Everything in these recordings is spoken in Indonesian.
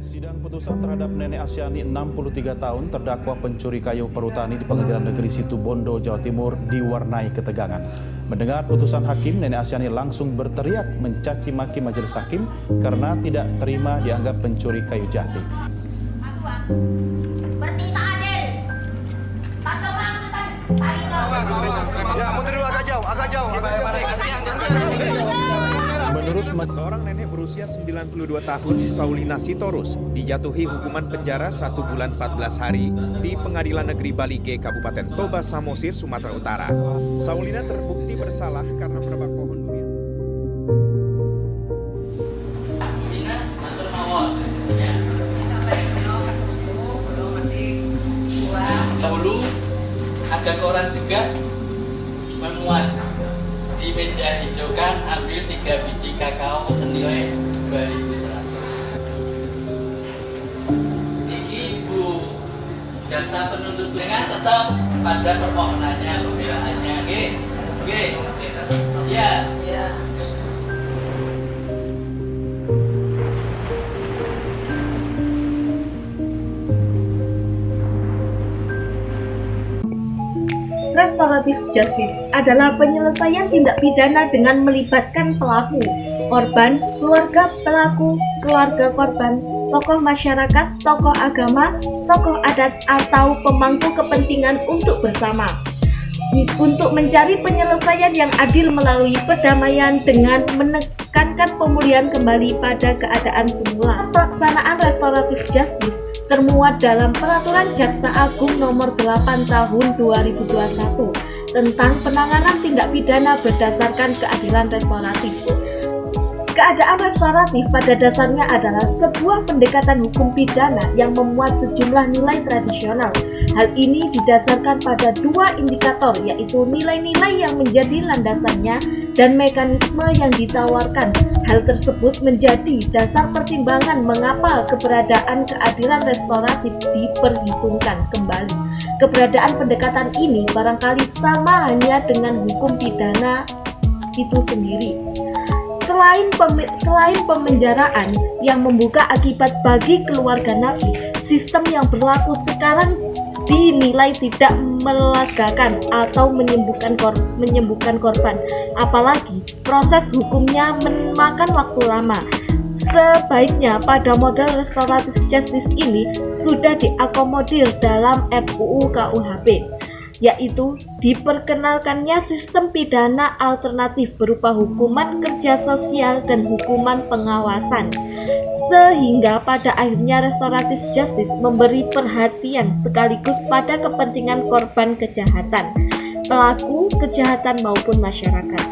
Sidang putusan terhadap Nenek Asyani 63 tahun terdakwa pencuri kayu perhutani di Pengadilan Negeri Situbondo, Jawa Timur diwarnai ketegangan. Mendengar putusan hakim, Nenek Asyani langsung berteriak mencaci maki majelis hakim karena tidak terima dianggap pencuri kayu jati. Menurut seorang nenek berusia 92 tahun, Saulina Sitorus, dijatuhi hukuman penjara 1 bulan 14 hari di Pengadilan Negeri Bali G, Kabupaten Toba Samosir, Sumatera Utara. Saulina terbukti bersalah karena menebang pohon durian. Dahulu ada koran juga memuat di meja hijau kan, ambil 3 biji kakao senilai 2.100. Ini Bu jasa penuntut dengan tetap pada permohonannya, pembelaannya, oke, ya. Restoratif justice adalah penyelesaian tindak pidana dengan melibatkan pelaku, korban, keluarga pelaku, keluarga korban, tokoh masyarakat, tokoh agama, tokoh adat, atau pemangku kepentingan untuk bersama. Untuk mencari penyelesaian yang adil melalui perdamaian dengan menekankan pemulihan kembali pada keadaan semula. Pelaksanaan restoratif justice termuat dalam Peraturan Jaksa Agung Nomor 8 Tahun 2021 tentang penanganan tindak pidana berdasarkan keadilan restoratif. Keadaan restoratif pada dasarnya adalah sebuah pendekatan hukum pidana yang memuat sejumlah nilai tradisional. Hal ini didasarkan pada 2 indikator, yaitu nilai-nilai yang menjadi landasannya dan mekanisme yang ditawarkan. Hal tersebut menjadi dasar pertimbangan mengapa keberadaan keadilan restoratif diperhitungkan kembali. Keberadaan pendekatan ini barangkali sama hanya dengan hukum pidana itu sendiri. Selain pemenjaraan yang membuka akibat bagi keluarga napi, sistem yang berlaku sekarang dinilai tidak melegakan atau menyembuhkan korban, apalagi proses hukumnya memakan waktu lama. Sebaiknya pada model restoratif justice ini sudah diakomodir dalam RUU KUHP, yaitu diperkenalkannya sistem pidana alternatif berupa hukuman kerja sosial dan hukuman pengawasan, sehingga pada akhirnya restoratif justice memberi perhatian sekaligus pada kepentingan korban kejahatan, pelaku kejahatan maupun masyarakat.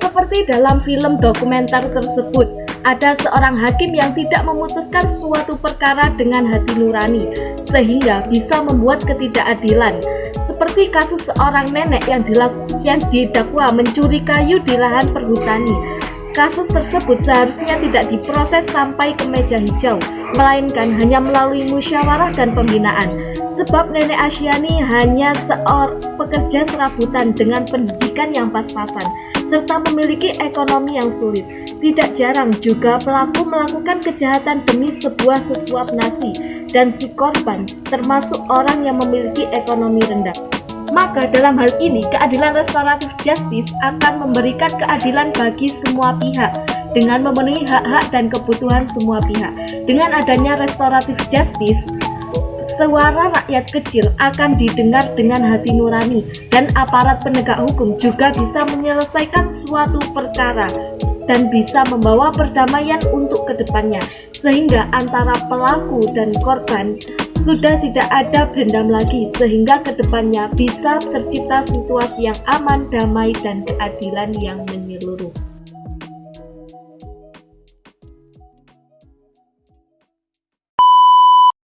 Seperti dalam film dokumenter tersebut, ada seorang hakim yang tidak memutuskan suatu perkara dengan hati nurani, sehingga bisa membuat ketidakadilan. Seperti kasus seorang nenek yang didakwa mencuri kayu di lahan perhutani. Kasus tersebut seharusnya tidak diproses sampai ke meja hijau, melainkan hanya melalui musyawarah dan pembinaan. Sebab Nenek Asyani hanya seorang pekerja serabutan dengan pendidikan yang pas-pasan, serta memiliki ekonomi yang sulit. Tidak jarang juga pelaku melakukan kejahatan demi sebuah sesuap nasi, dan si korban termasuk orang yang memiliki ekonomi rendah. Maka dalam hal ini keadilan restoratif justice akan memberikan keadilan bagi semua pihak dengan memenuhi hak-hak dan kebutuhan semua pihak. Dengan adanya restoratif justice, suara rakyat kecil akan didengar dengan hati nurani, dan aparat penegak hukum juga bisa menyelesaikan suatu perkara dan bisa membawa perdamaian untuk kedepannya, sehingga antara pelaku dan korban sudah tidak ada dendam lagi, sehingga kedepannya bisa tercipta situasi yang aman, damai, dan keadilan yang menyeluruh.